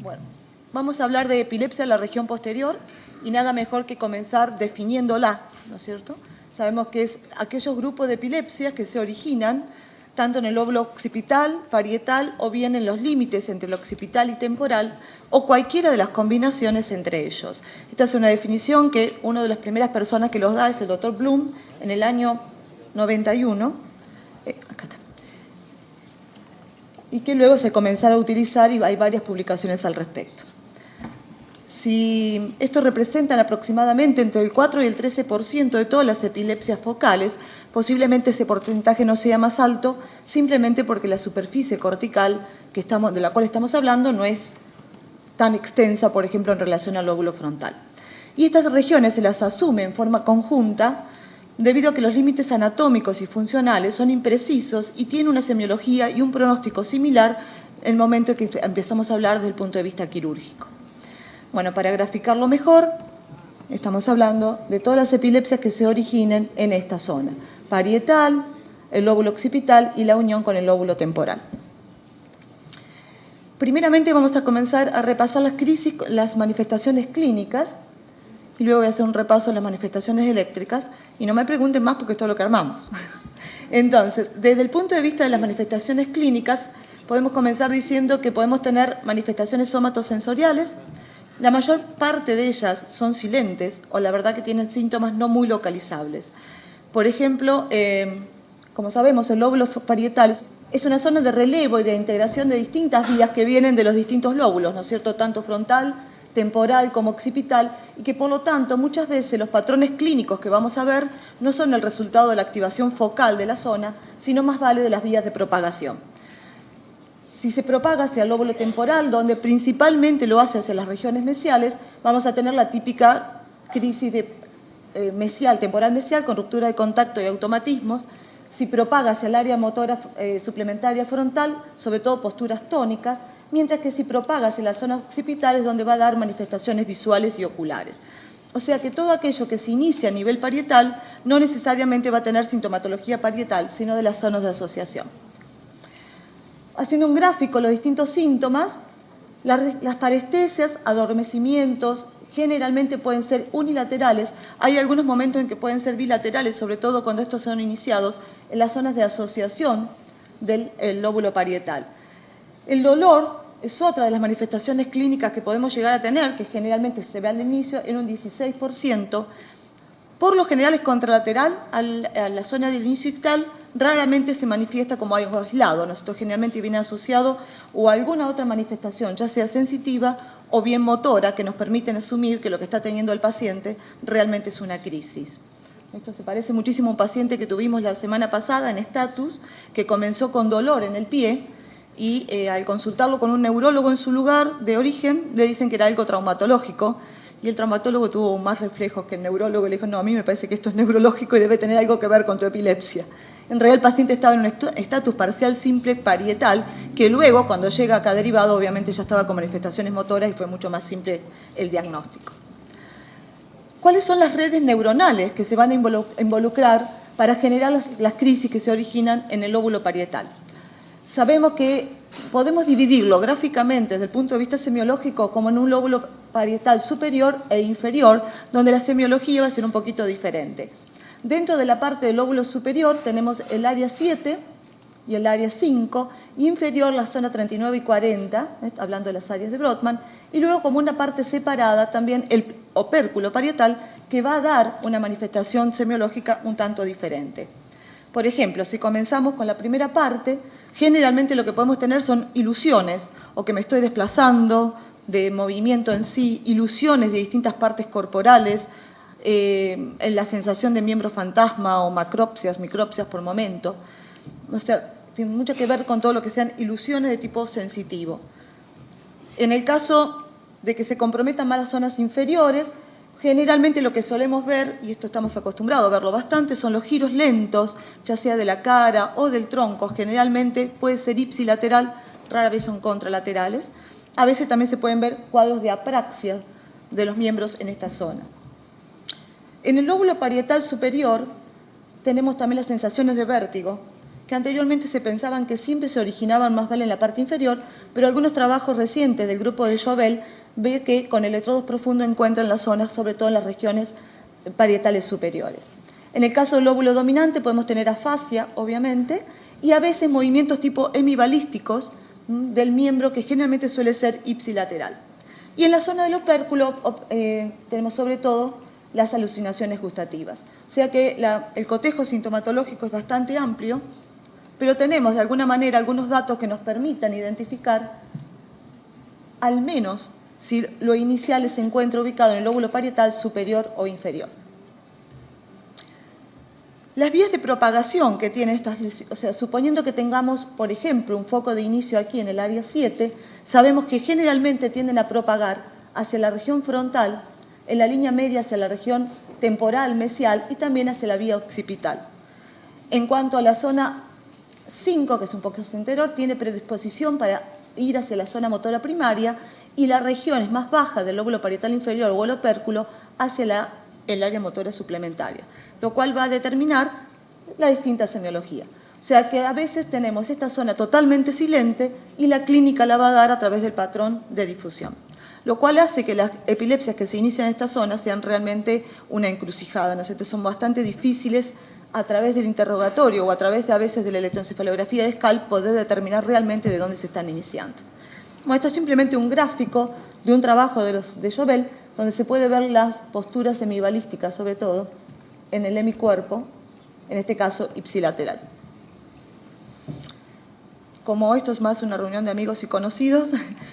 Bueno, vamos a hablar de epilepsia en la región posterior y nada mejor que comenzar definiéndola, ¿no es cierto? Sabemos que es aquellos grupos de epilepsias que se originan tanto en el lóbulo occipital, parietal o bien en los límites entre el occipital y temporal o cualquiera de las combinaciones entre ellos. Esta es una definición que una de las primeras personas que los da es el doctor Bloom en el año 91. Acá está. Y que luego se comenzaron a utilizar y hay varias publicaciones al respecto. Si estos representan aproximadamente entre el 4 y el 13% de todas las epilepsias focales, posiblemente ese porcentaje no sea más alto, simplemente porque la superficie cortical de la cual estamos hablando no es tan extensa, por ejemplo, en relación al lóbulo frontal. Y estas regiones se las asume en forma conjunta debido a que los límites anatómicos y funcionales son imprecisos y tienen una semiología y un pronóstico similar en el momento en que empezamos a hablar desde el punto de vista quirúrgico. Bueno, para graficarlo mejor, estamos hablando de todas las epilepsias que se originen en esta zona: parietal, el lóbulo occipital y la unión con el lóbulo temporal. Primeramente vamos a comenzar a repasar las manifestaciones clínicas y luego voy a hacer un repaso de las manifestaciones eléctricas y no me pregunten más porque esto es lo que armamos. Entonces, desde el punto de vista de las manifestaciones clínicas, podemos comenzar diciendo que podemos tener manifestaciones somatosensoriales. La mayor parte de ellas son silentes o la verdad que tienen síntomas no muy localizables. Por ejemplo, como sabemos, el lóbulo parietal es una zona de relevo y de integración de distintas vías que vienen de los distintos lóbulos, ¿no es cierto?, tanto frontal, temporal como occipital, y que por lo tanto muchas veces los patrones clínicos que vamos a ver no son el resultado de la activación focal de la zona, sino más vale de las vías de propagación. Si se propaga hacia el lóbulo temporal, donde principalmente lo hace hacia las regiones mesiales, vamos a tener la típica crisis temporal mesial, con ruptura de contacto y automatismos. Si propaga hacia el área motora suplementaria frontal, sobre todo posturas tónicas, mientras que si propaga hacia las zonas occipitales, donde va a dar manifestaciones visuales y oculares. O sea que todo aquello que se inicia a nivel parietal no necesariamente va a tener sintomatología parietal, sino de las zonas de asociación. Haciendo un gráfico, los distintos síntomas, las parestesias, adormecimientos, generalmente pueden ser unilaterales. Hay algunos momentos en que pueden ser bilaterales, sobre todo cuando estos son iniciados en las zonas de asociación del lóbulo parietal. El dolor es otra de las manifestaciones clínicas que podemos llegar a tener, que generalmente se ve al inicio en un 16%. Por lo general es contralateral a la zona del inicio ictal, raramente se manifiesta como algo aislado, ¿no? Esto generalmente viene asociado o a alguna otra manifestación, ya sea sensitiva o bien motora, que nos permiten asumir que lo que está teniendo el paciente realmente es una crisis. Esto se parece muchísimo a un paciente que tuvimos la semana pasada en Status, que comenzó con dolor en el pie y al consultarlo con un neurólogo en su lugar de origen, le dicen que era algo traumatológico. Y el traumatólogo tuvo más reflejos que el neurólogo y le dijo: no, a mí me parece que esto es neurológico y debe tener algo que ver con tu epilepsia. En realidad el paciente estaba en un estatus parcial simple parietal, que luego, cuando llega acá derivado, obviamente ya estaba con manifestaciones motoras y fue mucho más simple el diagnóstico. ¿Cuáles son las redes neuronales que se van a involucrar para generar las crisis que se originan en el lóbulo parietal? Sabemos que podemos dividirlo gráficamente desde el punto de vista semiológico como en un lóbulo parietal superior e inferior, donde la semiología va a ser un poquito diferente. Dentro de la parte del lóbulo superior tenemos el área 7 y el área 5, inferior la zona 39 y 40, hablando de las áreas de Brodmann, y luego como una parte separada también el opérculo parietal, que va a dar una manifestación semiológica un tanto diferente. Por ejemplo, si comenzamos con la primera parte, generalmente lo que podemos tener son ilusiones, o que me estoy desplazando, de movimiento en sí, ilusiones de distintas partes corporales, en la sensación de miembro fantasma o macropsias, micropsias por momento. O sea, tiene mucho que ver con todo lo que sean ilusiones de tipo sensitivo. En el caso de que se comprometan más las zonas inferiores, generalmente lo que solemos ver, y esto estamos acostumbrados a verlo bastante, son los giros lentos, ya sea de la cara o del tronco. Generalmente puede ser ipsilateral, rara vez son contralaterales. A veces también se pueden ver cuadros de apraxia de los miembros en esta zona. En el lóbulo parietal superior tenemos también las sensaciones de vértigo que anteriormente se pensaban que siempre se originaban más bien en la parte inferior, pero algunos trabajos recientes del grupo de Jovel ve que con electrodos profundos encuentran las zonas, sobre todo en las regiones parietales superiores. En el caso del lóbulo dominante podemos tener afasia, obviamente, y a veces movimientos tipo hemibalísticos del miembro, que generalmente suele ser ipsilateral. Y en la zona del opérculo tenemos sobre todo las alucinaciones gustativas. O sea que el cotejo sintomatológico es bastante amplio, pero tenemos de alguna manera algunos datos que nos permitan identificar al menos si lo inicial se encuentra ubicado en el lóbulo parietal superior o inferior. Las vías de propagación que tienen estas, o sea, suponiendo que tengamos, por ejemplo, un foco de inicio aquí en el área 7, sabemos que generalmente tienden a propagar hacia la región frontal, en la línea media hacia la región temporal, mesial y también hacia la vía occipital. En cuanto a la zona 5, que es un poco anterior, tiene predisposición para ir hacia la zona motora primaria y las regiones más bajas del lóbulo parietal inferior o el opérculo hacia el área motora suplementaria, lo cual va a determinar la distinta semiología. O sea que a veces tenemos esta zona totalmente silente y la clínica la va a dar a través del patrón de difusión, lo cual hace que las epilepsias que se inician en esta zona sean realmente una encrucijada, ¿no es cierto? Son bastante difíciles a través del interrogatorio o a través de a veces de la electroencefalografía de Scalp poder determinar realmente de dónde se están iniciando. Bueno, esto es simplemente un gráfico de un trabajo de Jovel, donde se puede ver las posturas hemibalísticas, sobre todo, en el hemicuerpo, en este caso ipsilateral. Como esto es más una reunión de amigos y conocidos,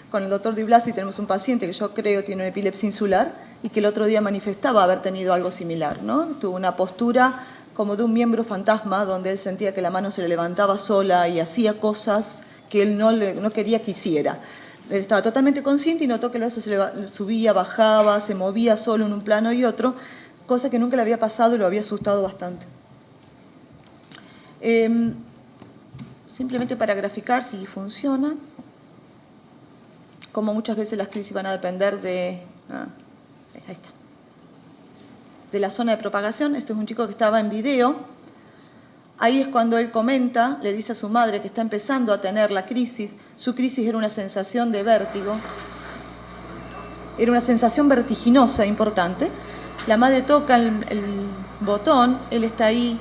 con el doctor Di Blasi tenemos un paciente que yo creo tiene una epilepsia insular y que el otro día manifestaba haber tenido algo similar, ¿no? Tuvo una postura como de un miembro fantasma, donde él sentía que la mano se le levantaba sola y hacía cosas que él no quería que hiciera. Él estaba totalmente consciente y notó que el brazo se subía, bajaba, se movía solo en un plano y otro, cosa que nunca le había pasado y lo había asustado bastante. Simplemente para graficar si funciona, como muchas veces las crisis van a depender de... ahí está. De la zona de propagación. Este es un chico que estaba en video. Ahí es cuando él comenta, le dice a su madre que está empezando a tener la crisis. Su crisis era una sensación de vértigo. Era una sensación vertiginosa importante. La madre toca el botón, él está ahí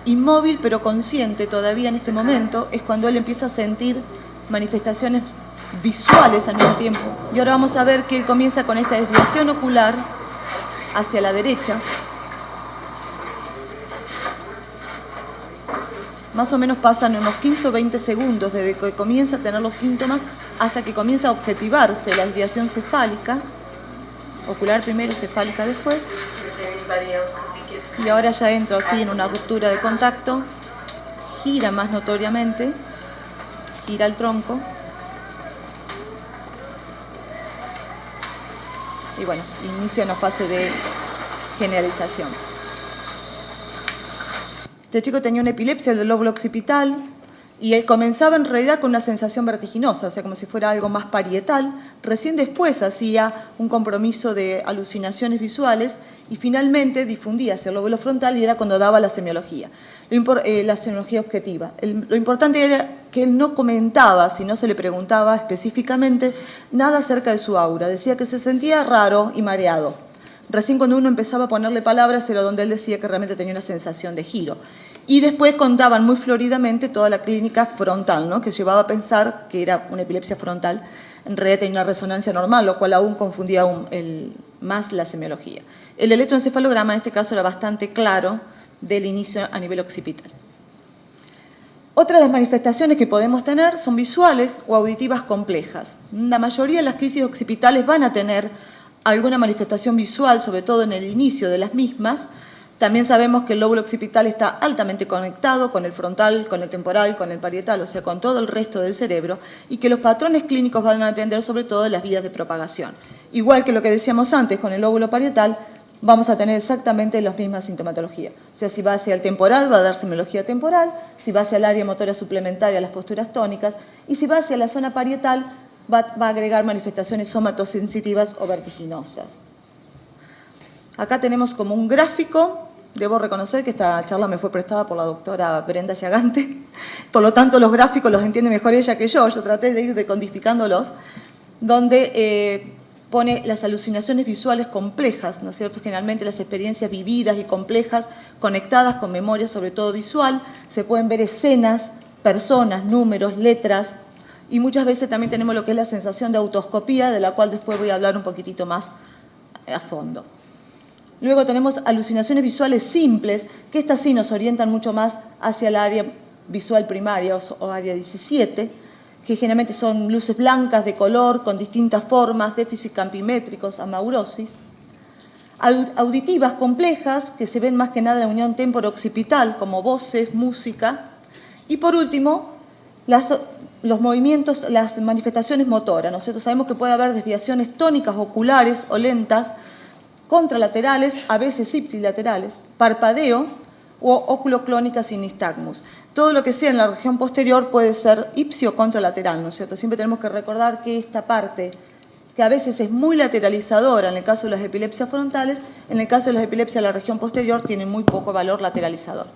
inmóvil pero consciente todavía en este momento. Es cuando él empieza a sentir manifestaciones visuales al mismo tiempo. Y ahora vamos a ver que él comienza con esta desviación ocular hacia la derecha. Más o menos pasan unos 15 o 20 segundos desde que comienza a tener los síntomas hasta que comienza a objetivarse la desviación cefálica, ocular primero, cefálica después. Y ahora ya entra así en una ruptura de contacto, gira más notoriamente, gira el tronco. Y bueno, inicia una fase de generalización. Este chico tenía una epilepsia del lóbulo occipital y él comenzaba en realidad con una sensación vertiginosa, o sea, como si fuera algo más parietal. Recién después hacía un compromiso de alucinaciones visuales y finalmente difundía hacia el lóbulo frontal y era cuando daba la semiología, la semiología objetiva. Lo importante era que él no comentaba, si no se le preguntaba específicamente, nada acerca de su aura. Decía que se sentía raro y mareado. Recién cuando uno empezaba a ponerle palabras era donde él decía que realmente tenía una sensación de giro. Y después contaban muy floridamente toda la clínica frontal, ¿no? Que llevaba a pensar que era una epilepsia frontal. En realidad tenía una resonancia normal, lo cual aún confundía más la semiología. El electroencefalograma en este caso era bastante claro del inicio a nivel occipital. Otras de las manifestaciones que podemos tener son visuales o auditivas complejas. La mayoría de las crisis occipitales van a tener alguna manifestación visual, sobre todo en el inicio de las mismas. También sabemos que el lóbulo occipital está altamente conectado con el frontal, con el temporal, con el parietal, o sea, con todo el resto del cerebro, y que los patrones clínicos van a depender sobre todo de las vías de propagación. Igual que lo que decíamos antes con el lóbulo parietal, vamos a tener exactamente las mismas sintomatologías. O sea, si va hacia el temporal, va a dar semiología temporal, si va hacia el área motora suplementaria, las posturas tónicas, y si va hacia la zona parietal, va a agregar manifestaciones somatosensitivas o vertiginosas. Acá tenemos como un gráfico Debo reconocer que esta charla me fue prestada por la doctora Brenda Llagante, por lo tanto los gráficos los entiende mejor ella que yo traté de ir decodificándolos, donde pone las alucinaciones visuales complejas, ¿no es cierto? Generalmente las experiencias vividas y complejas, conectadas con memoria, sobre todo visual, se pueden ver escenas, personas, números, letras, y muchas veces también tenemos lo que es la sensación de autoscopía, de la cual después voy a hablar un poquitito más a fondo. Luego tenemos alucinaciones visuales simples, que estas sí nos orientan mucho más hacia el área visual primaria o área 17, que generalmente son luces blancas de color, con distintas formas, déficit campimétricos, amaurosis. Auditivas complejas, que se ven más que nada en la unión temporo-occipital, como voces, música. Y por último, los movimientos, las manifestaciones motoras. Nosotros sabemos que puede haber desviaciones tónicas oculares o lentas, contralaterales, a veces ipsilaterales, parpadeo o oculoclónica sin nistagmus. Todo lo que sea en la región posterior puede ser ipsio contralateral, ¿no es cierto? Siempre tenemos que recordar que esta parte, que a veces es muy lateralizadora en el caso de las epilepsias frontales, en el caso de las epilepsias de la región posterior tiene muy poco valor lateralizador.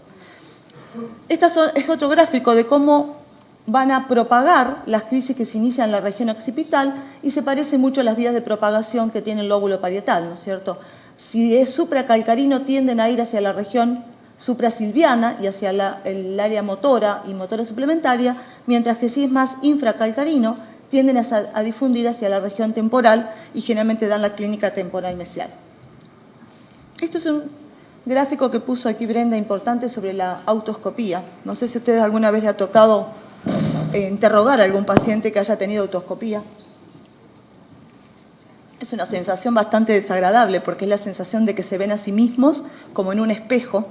Este es otro gráfico de cómo van a propagar las crisis que se inician en la región occipital y se parece mucho a las vías de propagación que tiene el lóbulo parietal, ¿no es cierto? Si es supracalcarino, tienden a ir hacia la región suprasilviana y hacia el área motora y motora suplementaria, mientras que si es más infracalcarino, tienden a difundir hacia la región temporal y generalmente dan la clínica temporal mesial. Esto es un gráfico que puso aquí Brenda importante sobre la autoscopía. No sé si a ustedes alguna vez le ha tocado interrogar a algún paciente que haya tenido autoscopía. Es una sensación bastante desagradable porque es la sensación de que se ven a sí mismos como en un espejo,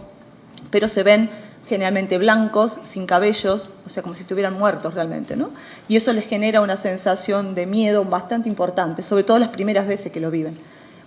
pero se ven generalmente blancos, sin cabellos, o sea, como si estuvieran muertos realmente, ¿no? Y eso les genera una sensación de miedo bastante importante, sobre todo las primeras veces que lo viven.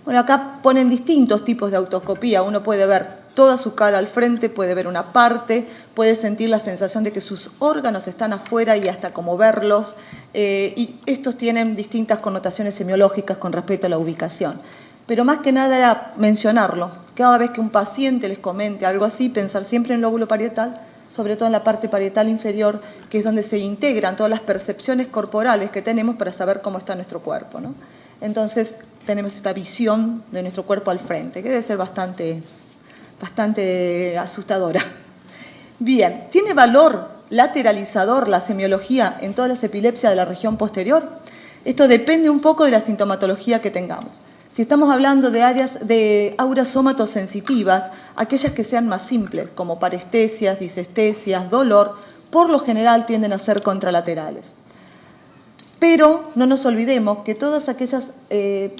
Bueno, acá ponen distintos tipos de autoscopía. Uno puede ver toda su cara al frente, puede ver una parte, puede sentir la sensación de que sus órganos están afuera y hasta como verlos. Y estos tienen distintas connotaciones semiológicas con respecto a la ubicación. Pero más que nada era mencionarlo. Cada vez que un paciente les comente algo así, pensar siempre en el lóbulo parietal, sobre todo en la parte parietal inferior, que es donde se integran todas las percepciones corporales que tenemos para saber cómo está nuestro cuerpo, ¿no? Entonces, tenemos esta visión de nuestro cuerpo al frente, que debe ser bastante asustadora. Bien, ¿tiene valor lateralizador la semiología en todas las epilepsias de la región posterior? Esto depende un poco de la sintomatología que tengamos. Si estamos hablando de áreas de auras somatosensitivas, aquellas que sean más simples, como parestesias, disestesias, dolor, por lo general tienden a ser contralaterales. Pero no nos olvidemos que todas aquellas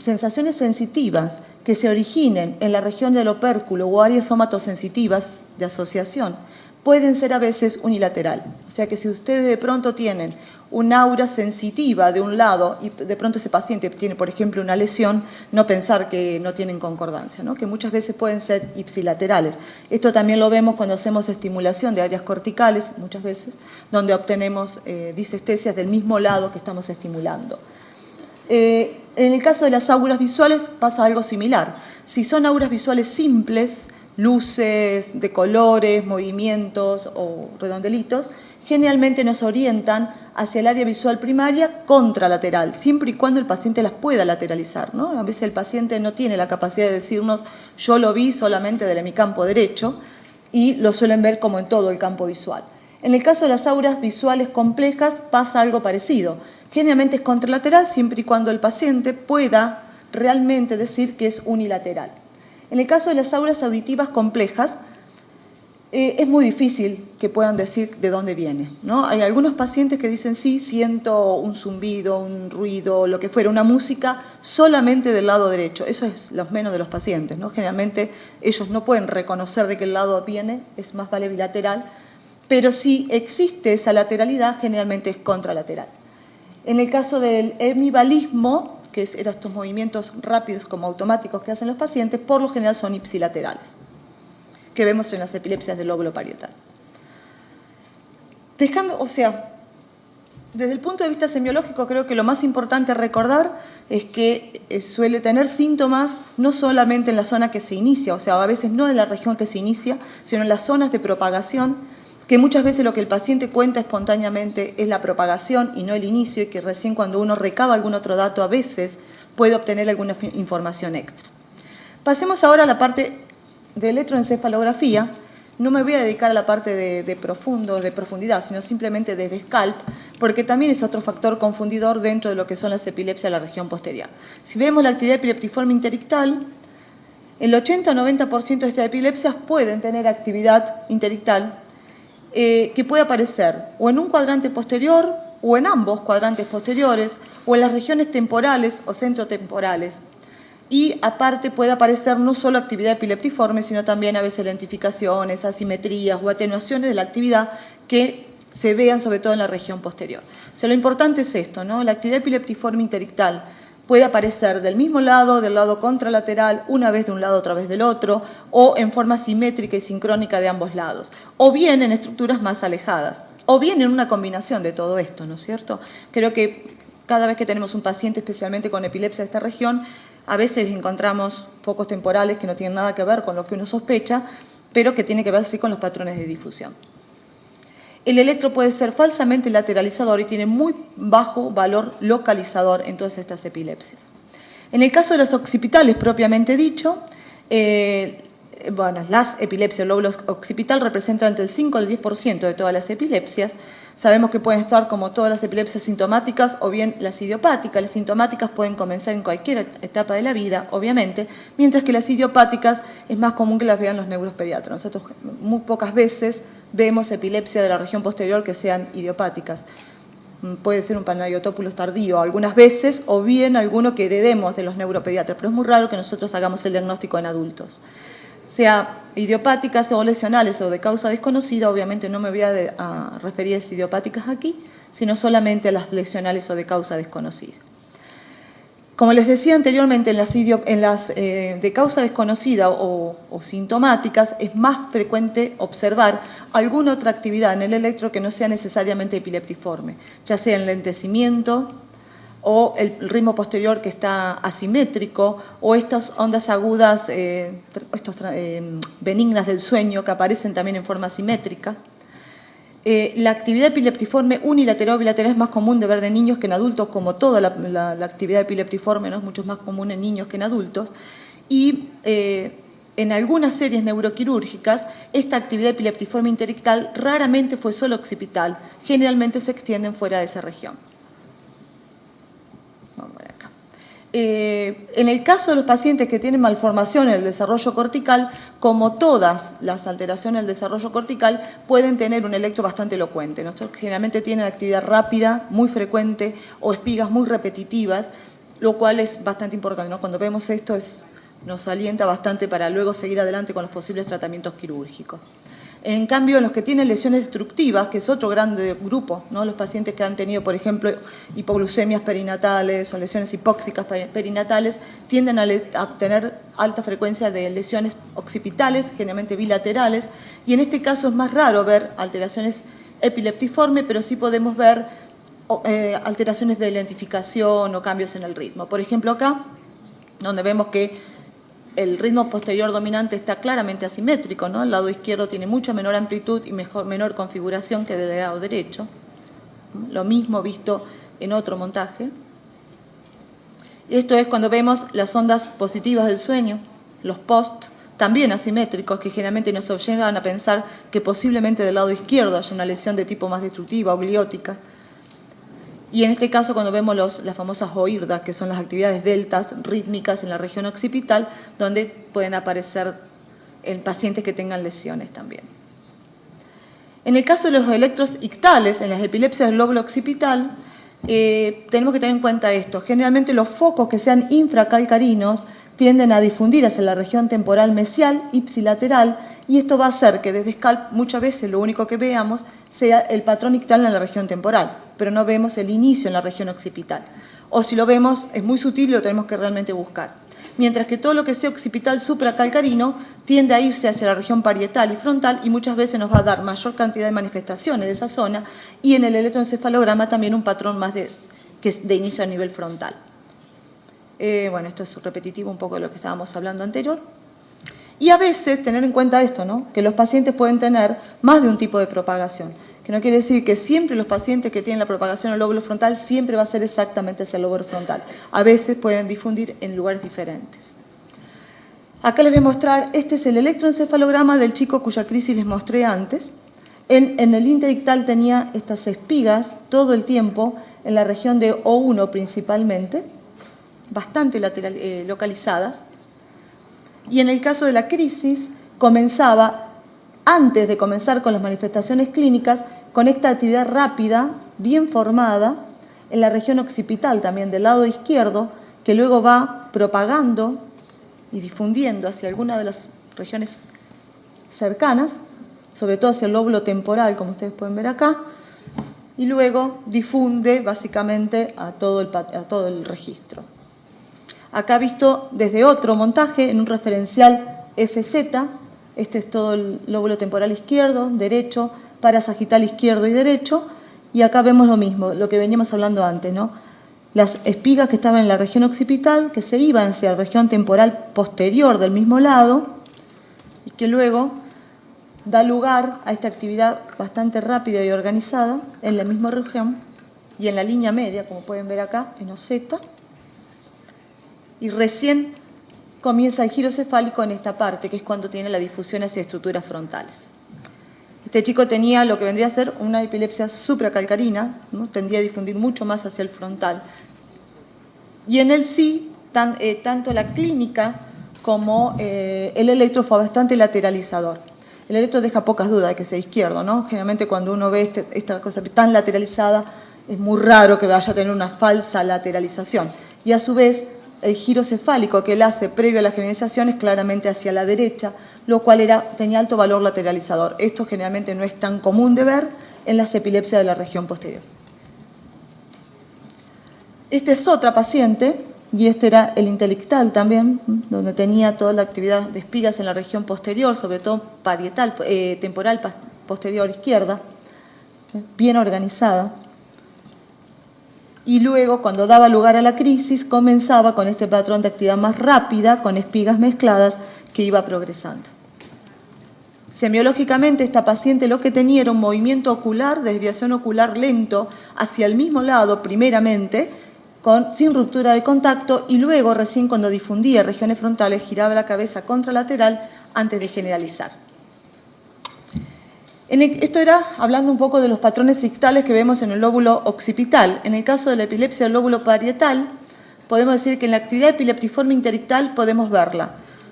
sensaciones sensitivas que se originen en la región del opérculo o áreas somatosensitivas de asociación pueden ser a veces unilateral. O sea que si ustedes de pronto tienen un aura sensitiva de un lado y de pronto ese paciente tiene, por ejemplo, una lesión, no pensar que no tienen concordancia, ¿no? Que muchas veces pueden ser ipsilaterales. Esto también lo vemos cuando hacemos estimulación de áreas corticales, muchas veces, donde obtenemos disestesias del mismo lado que estamos estimulando. En el caso de las auras visuales pasa algo similar. Si son auras visuales simples, luces de colores, movimientos o redondelitos, generalmente nos orientan hacia el área visual primaria contralateral, siempre y cuando el paciente las pueda lateralizar, ¿no? A veces el paciente no tiene la capacidad de decirnos yo lo vi solamente desde mi campo derecho y lo suelen ver como en todo el campo visual. En el caso de las auras visuales complejas pasa algo parecido. Generalmente es contralateral siempre y cuando el paciente pueda realmente decir que es unilateral. En el caso de las auras auditivas complejas, es muy difícil que puedan decir de dónde viene, ¿no? Hay algunos pacientes que dicen sí, siento un zumbido, un ruido, lo que fuera, una música solamente del lado derecho. Eso es los menos de los pacientes, ¿no? Generalmente ellos no pueden reconocer de qué lado viene, es más vale bilateral, pero si existe esa lateralidad, generalmente es contralateral. En el caso del hemibalismo, que eran estos movimientos rápidos como automáticos que hacen los pacientes, por lo general son ipsilaterales, que vemos en las epilepsias del lóbulo parietal. Desde el punto de vista semiológico, creo que lo más importante a recordar es que suele tener síntomas no solamente en la zona que se inicia, o sea, a veces no en la región que se inicia, sino en las zonas de propagación, que muchas veces lo que el paciente cuenta espontáneamente es la propagación y no el inicio, y que recién cuando uno recaba algún otro dato a veces puede obtener alguna información extra. Pasemos ahora a la parte de electroencefalografía. No me voy a dedicar a la parte de profundidad, sino simplemente desde scalp, porque también es otro factor confundidor dentro de lo que son las epilepsias de la región posterior. Si vemos la actividad epileptiforme interictal, el 80-90% de estas epilepsias pueden tener actividad interictal que puede aparecer o en un cuadrante posterior o en ambos cuadrantes posteriores o en las regiones temporales o centrotemporales. Y aparte puede aparecer no solo actividad epileptiforme, sino también a veces lentificaciones, asimetrías o atenuaciones de la actividad que se vean sobre todo en la región posterior. O sea, lo importante es esto, ¿no? La actividad epileptiforme interictal puede aparecer del mismo lado, del lado contralateral, una vez de un lado, otra vez del otro, o en forma simétrica y sincrónica de ambos lados, o bien en estructuras más alejadas, o bien en una combinación de todo esto, ¿no es cierto? Creo que cada vez que tenemos un paciente, especialmente con epilepsia de esta región, a veces encontramos focos temporales que no tienen nada que ver con lo que uno sospecha, pero que tiene que ver sí con los patrones de difusión. El electro puede ser falsamente lateralizador y tiene muy bajo valor localizador en todas estas epilepsias. En el caso de los occipitales propiamente dicho, las epilepsias del lóbulo occipital representan entre el 5 y el 10% de todas las epilepsias. Sabemos que pueden estar como todas las epilepsias sintomáticas o bien las idiopáticas. Las sintomáticas pueden comenzar en cualquier etapa de la vida, obviamente, mientras que las idiopáticas es más común que las vean los neuropediatras. Nosotros muy pocas veces vemos epilepsia de la región posterior que sean idiopáticas. Puede ser un Panayotopoulos tardío algunas veces, o bien alguno que heredemos de los neuropediatras, pero es muy raro que nosotros hagamos el diagnóstico en adultos. Sea idiopáticas o lesionales o de causa desconocida, obviamente no me voy a referir a las idiopáticas aquí, sino solamente a las lesionales o de causa desconocida. Como les decía anteriormente, en las de causa desconocida o sintomáticas es más frecuente observar alguna otra actividad en el electro que no sea necesariamente epileptiforme, ya sea enlentecimiento o el ritmo posterior que está asimétrico, o estas ondas agudas benignas del sueño que aparecen también en forma asimétrica. La actividad epileptiforme unilateral o bilateral es más común de ver de niños que en adultos, como toda la actividad epileptiforme, ¿no? Es mucho más común en niños que en adultos. Y en algunas series neuroquirúrgicas, esta actividad epileptiforme interictal raramente fue solo occipital, generalmente se extienden fuera de esa región. En el caso de los pacientes que tienen malformación en el desarrollo cortical, como todas las alteraciones del desarrollo cortical, pueden tener un electro bastante elocuente, ¿no? Generalmente tienen actividad rápida, muy frecuente, o espigas muy repetitivas, lo cual es bastante importante, ¿no? Cuando vemos esto nos alienta bastante para luego seguir adelante con los posibles tratamientos quirúrgicos. En cambio, en los que tienen lesiones destructivas, que es otro grande grupo, ¿no? Los pacientes que han tenido, por ejemplo, hipoglucemias perinatales o lesiones hipóxicas perinatales, tienden a tener alta frecuencia de lesiones occipitales, generalmente bilaterales, y en este caso es más raro ver alteraciones epileptiformes, pero sí podemos ver alteraciones de lentificación o cambios en el ritmo. Por ejemplo, acá, donde vemos que el ritmo posterior dominante está claramente asimétrico, ¿no? El lado izquierdo tiene mucha menor amplitud y menor configuración que el lado derecho. Lo mismo visto en otro montaje. Esto es cuando vemos las ondas positivas del sueño, los post, también asimétricos, que generalmente nos llevan a pensar que posiblemente del lado izquierdo haya una lesión de tipo más destructiva o gliótica. Y en este caso, cuando vemos las famosas OIRDAS, que son las actividades deltas rítmicas en la región occipital, donde pueden aparecer en pacientes que tengan lesiones también. En el caso de los electros ictales, en las epilepsias del lóbulo occipital, tenemos que tener en cuenta esto. Generalmente los focos que sean infracalcarinos tienden a difundir hacia la región temporal mesial, ipsilateral, y esto va a hacer que desde scalp muchas veces lo único que veamos sea el patrón ictal en la región temporal, pero no vemos el inicio en la región occipital. O si lo vemos es muy sutil y lo tenemos que realmente buscar. mientras que todo lo que sea occipital supracalcarino tiende a irse hacia la región parietal y frontal y muchas veces nos va a dar mayor cantidad de manifestaciones de esa zona y en el electroencefalograma también un patrón más de inicio a nivel frontal. Bueno, esto es repetitivo un poco de lo que estábamos hablando anterior. Y a veces tener en cuenta esto, ¿no? Que los pacientes pueden tener más de un tipo de propagación, que no quiere decir que siempre los pacientes que tienen la propagación al lóbulo frontal siempre va a ser exactamente hacia el lóbulo frontal. A veces pueden difundir en lugares diferentes. Acá les voy a mostrar, este es el electroencefalograma del chico cuya crisis les mostré antes. En el interictal tenía estas espigas todo el tiempo en la región de O1 principalmente, bastante localizadas. Y en el caso de la crisis, comenzaba, antes de comenzar con las manifestaciones clínicas, con esta actividad rápida, bien formada, en la región occipital también, del lado izquierdo, que luego va propagando y difundiendo hacia alguna de las regiones cercanas, sobre todo hacia el lóbulo temporal, como ustedes pueden ver acá, y luego difunde básicamente a todo el registro. Acá visto desde otro montaje, en un referencial FZ, este es todo el lóbulo temporal izquierdo, derecho, parasagital izquierdo y derecho, y acá vemos lo mismo, lo que veníamos hablando antes, ¿no? Las espigas que estaban en la región occipital, que se iban hacia la región temporal posterior del mismo lado, y que luego da lugar a esta actividad bastante rápida y organizada en la misma región, y en la línea media, como pueden ver acá, en OZ, y recién comienza el giro cefálico en esta parte, que es cuando tiene la difusión hacia estructuras frontales. Este chico tenía lo que vendría a ser una epilepsia supracalcarina, ¿no? Tendía a difundir mucho más hacia el frontal. Y en él sí, tanto la clínica como el electro fue bastante lateralizador. El electro deja pocas dudas de que sea izquierdo, ¿no? Generalmente cuando uno ve esta cosa tan lateralizada, es muy raro que vaya a tener una falsa lateralización. Y a su vez, el giro cefálico que él hace previo a la generalización es claramente hacia la derecha, lo cual tenía alto valor lateralizador. Esto generalmente no es tan común de ver en las epilepsias de la región posterior. Esta es otra paciente, y este era el intelectual también, donde tenía toda la actividad de espigas en la región posterior, sobre todo parietal, temporal posterior izquierda, bien organizada. Y luego, cuando daba lugar a la crisis, comenzaba con este patrón de actividad más rápida, con espigas mezcladas, que iba progresando. Semiológicamente, esta paciente lo que tenía era un movimiento ocular, desviación ocular lento, hacia el mismo lado, primeramente, sin ruptura de contacto, y luego, recién cuando difundía regiones frontales, giraba la cabeza contralateral antes de generalizar. Esto era hablando un poco de los patrones ictales que vemos en el lóbulo occipital. En el caso de la epilepsia del lóbulo parietal, podemos decir que en la actividad epileptiforme interictal podemos verla.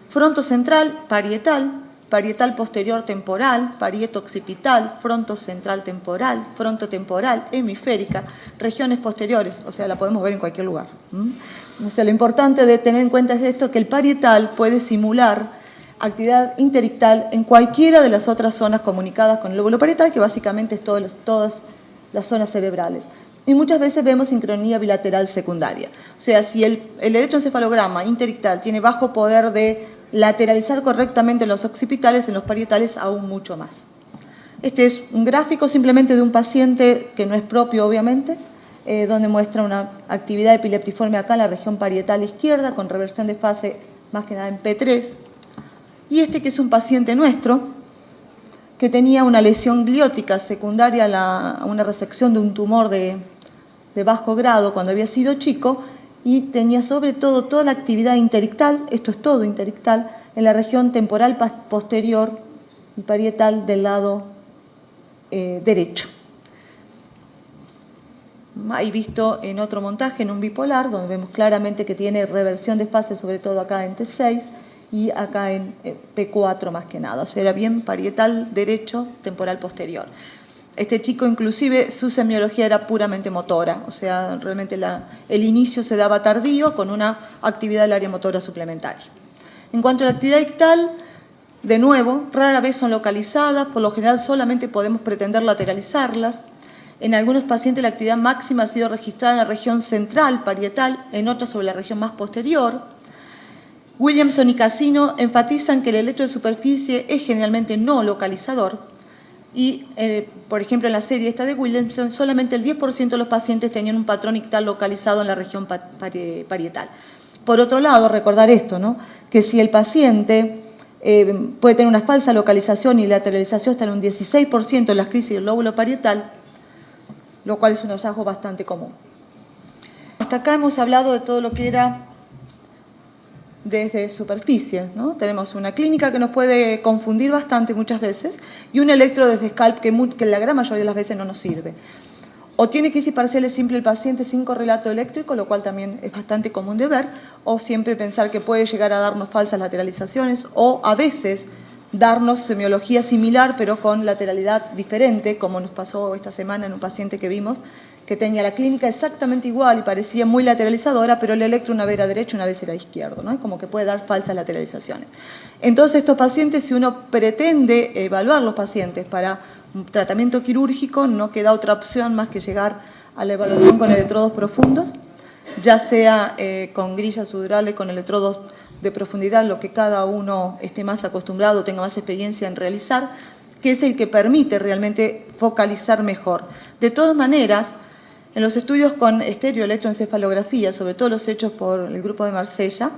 Frontocentral, parietal, parietal posterior temporal, parieto occipital, frontocentral temporal, frontotemporal, hemisférica, regiones posteriores, o sea, la podemos ver en cualquier lugar. O sea, lo importante de tener en cuenta es esto, que el parietal puede simular actividad interictal en cualquiera de las otras zonas comunicadas con el lóbulo parietal, que básicamente es todas las zonas cerebrales. Y muchas veces vemos sincronía bilateral secundaria. O sea, si el electroencefalograma interictal tiene bajo poder de lateralizar correctamente en los occipitales, en los parietales aún mucho más. Este es un gráfico simplemente de un paciente que no es propio, obviamente, donde muestra una actividad epileptiforme acá en la región parietal izquierda, con reversión de fase más que nada en P3. Y este que es un paciente nuestro, que tenía una lesión gliótica secundaria a una resección de un tumor de bajo grado cuando había sido chico, y tenía sobre todo toda la actividad interictal, esto es todo interictal, en la región temporal posterior y parietal del lado derecho. Ahí visto en otro montaje, en un bipolar, donde vemos claramente que tiene reversión de fase, sobre todo acá en T6, y acá en P4 más que nada. O sea, era bien parietal derecho, temporal posterior. Este chico, inclusive, su semiología era puramente motora. O sea, realmente el inicio se daba tardío con una actividad del área motora suplementaria. En cuanto a la actividad ictal, de nuevo, rara vez son localizadas. Por lo general, solamente podemos pretender lateralizarlas. En algunos pacientes la actividad máxima ha sido registrada en la región central, parietal, en otros sobre la región más posterior. Williamson y Casino enfatizan que el electro de superficie es generalmente no localizador y, por ejemplo, en la serie esta de Williamson, solamente el 10% de los pacientes tenían un patrón ictal localizado en la región parietal. Por otro lado, recordar esto, ¿no? Que si el paciente puede tener una falsa localización y lateralización hasta en un 16% en las crisis del lóbulo parietal, lo cual es un hallazgo bastante común. Hasta acá hemos hablado de todo lo que era desde superficie, ¿no? Tenemos una clínica que nos puede confundir bastante muchas veces y un electro desde scalp que la gran mayoría de las veces no nos sirve. O tiene crisis parciales simple el paciente sin correlato eléctrico, lo cual también es bastante común de ver, o siempre pensar que puede llegar a darnos falsas lateralizaciones, o a veces darnos semiología similar pero con lateralidad diferente, como nos pasó esta semana en un paciente que vimos, que tenía la clínica exactamente igual y parecía muy lateralizadora, pero el electro una vez era derecho y una vez era izquierdo, ¿no? Como que puede dar falsas lateralizaciones. Entonces, estos pacientes, si uno pretende evaluar los pacientes para un tratamiento quirúrgico, no queda otra opción más que llegar a la evaluación con electrodos profundos, ya sea con grillas sudurales, con electrodos de profundidad, lo que cada uno esté más acostumbrado, tenga más experiencia en realizar, que es el que permite realmente focalizar mejor. De todas maneras, en los estudios con estereoelectroencefalografía, sobre todo los hechos por el grupo de Marsella,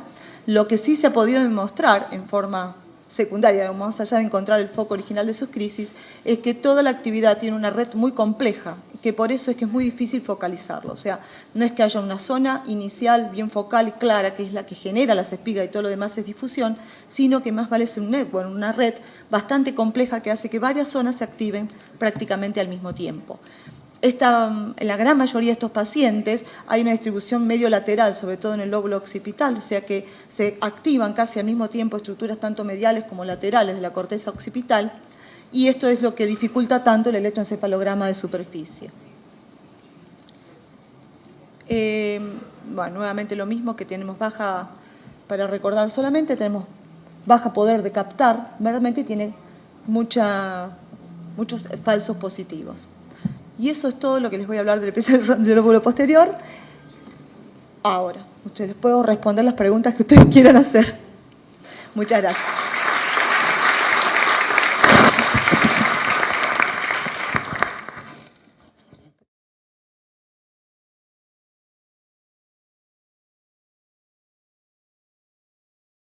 lo que sí se ha podido demostrar en forma secundaria, más allá de encontrar el foco original de sus crisis, es que toda la actividad tiene una red muy compleja, que por eso es que es muy difícil focalizarlo. O sea, no es que haya una zona inicial bien focal y clara, que es la que genera las espigas y todo lo demás es difusión, sino que más vale ser un network, una red bastante compleja que hace que varias zonas se activen prácticamente al mismo tiempo. En la gran mayoría de estos pacientes hay una distribución medio lateral, sobre todo en el lóbulo occipital, o sea que se activan casi al mismo tiempo estructuras tanto mediales como laterales de la corteza occipital, y esto es lo que dificulta tanto el electroencefalograma de superficie. Bueno, nuevamente lo mismo, que tenemos baja, para recordar solamente, tenemos baja poder de captar, realmente tiene muchos falsos positivos. Y eso es todo lo que les voy a hablar del lóbulo posterior. Ahora, ustedes puedo responder las preguntas que ustedes quieran hacer. Muchas gracias.